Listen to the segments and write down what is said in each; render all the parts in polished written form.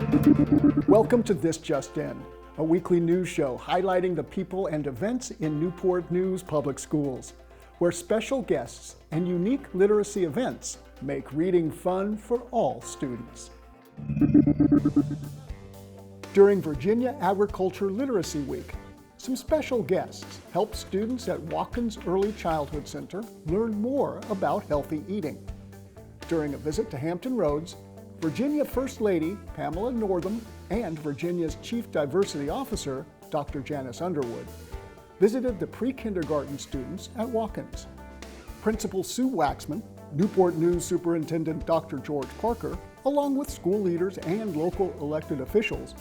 Welcome to This Just In, a weekly news show highlighting the people and events in Newport News Public Schools, where special guests and unique literacy events make reading fun for all students. During Virginia Agriculture Literacy Week, some special guests helped students at Watkins Early Childhood Center learn more about healthy eating. During a visit to Hampton Roads, Virginia First Lady Pamela Northam and Virginia's Chief Diversity Officer, Dr. Janice Underwood, visited the pre-kindergarten students at Watkins. Principal Sue Waxman, Newport News Superintendent Dr. George Parker, along with school leaders and local elected officials,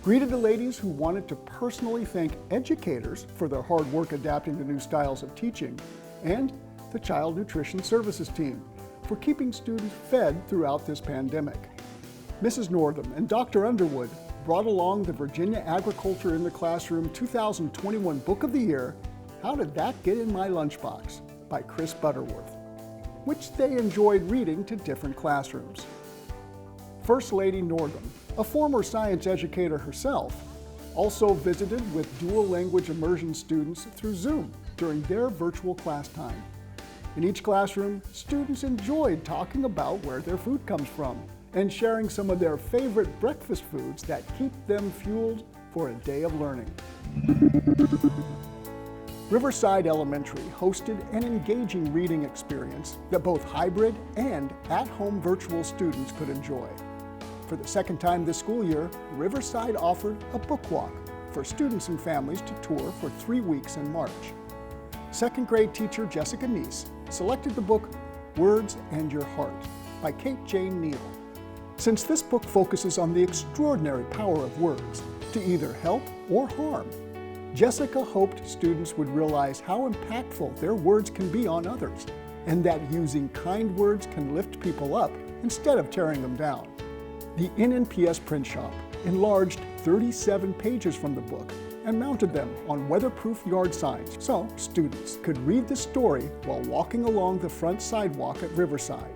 greeted the ladies who wanted to personally thank educators for their hard work adapting to new styles of teaching, and the Child Nutrition Services team for keeping students fed throughout this pandemic. Mrs. Northam and Dr. Underwood brought along the Virginia Agriculture in the Classroom 2021 Book of the Year, How Did That Get in My Lunchbox? By Chris Butterworth, which they enjoyed reading to different classrooms. First Lady Northam, a former science educator herself, also visited with dual language immersion students through Zoom during their virtual class time. In each classroom, students enjoyed talking about where their food comes from and sharing some of their favorite breakfast foods that keep them fueled for a day of learning. Riverside Elementary hosted an engaging reading experience that both hybrid and at-home virtual students could enjoy. For the second time this school year, Riverside offered a book walk for students and families to tour for 3 weeks in March. Second grade teacher Jessica Neese selected the book Words and Your Heart by Kate Jane Neal. Since this book focuses on the extraordinary power of words to either help or harm, Jessica hoped students would realize how impactful their words can be on others, and that using kind words can lift people up instead of tearing them down. The NNPS print shop enlarged 37 pages from the book and mounted them on weatherproof yard signs so students could read the story while walking along the front sidewalk at Riverside.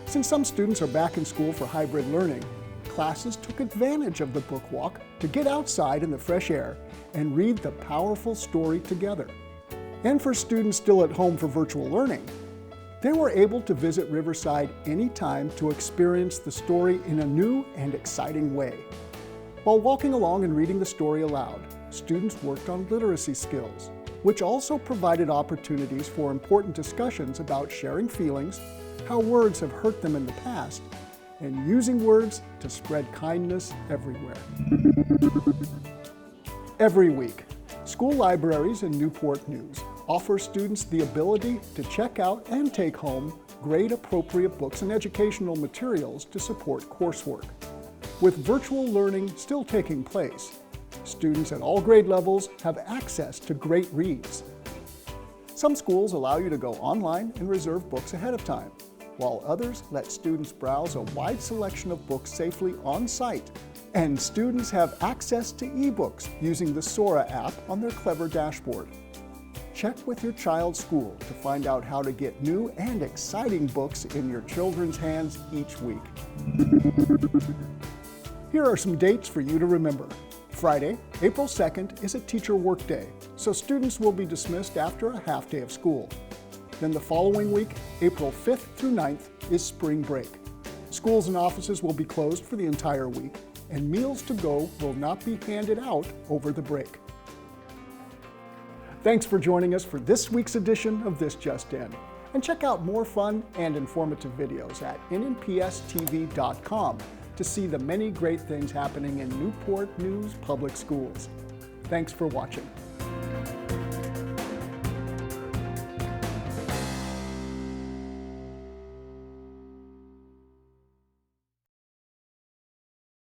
Since some students are back in school for hybrid learning, classes took advantage of the book walk to get outside in the fresh air and read the powerful story together. And for students still at home for virtual learning, they were able to visit Riverside anytime to experience the story in a new and exciting way. While walking along and reading the story aloud, students worked on literacy skills, which also provided opportunities for important discussions about sharing feelings, how words have hurt them in the past, and using words to spread kindness everywhere. Every week, school libraries in Newport News offer students the ability to check out and take home grade-appropriate books and educational materials to support coursework. With virtual learning still taking place, students at all grade levels have access to great reads. Some schools allow you to go online and reserve books ahead of time, while others let students browse a wide selection of books safely on site. And students have access to ebooks using the Sora app on their Clever dashboard. Check with your child's school to find out how to get new and exciting books in your children's hands each week. Here are some dates for you to remember. Friday, April 2nd is a teacher workday, so students will be dismissed after a half day of school. Then the following week, April 5th through 9th, is spring break. Schools and offices will be closed for the entire week, and meals to go will not be handed out over the break. Thanks for joining us for this week's edition of This Just In. And check out more fun and informative videos at nnpstv.com to see the many great things happening in Newport News Public Schools. Thanks for watching.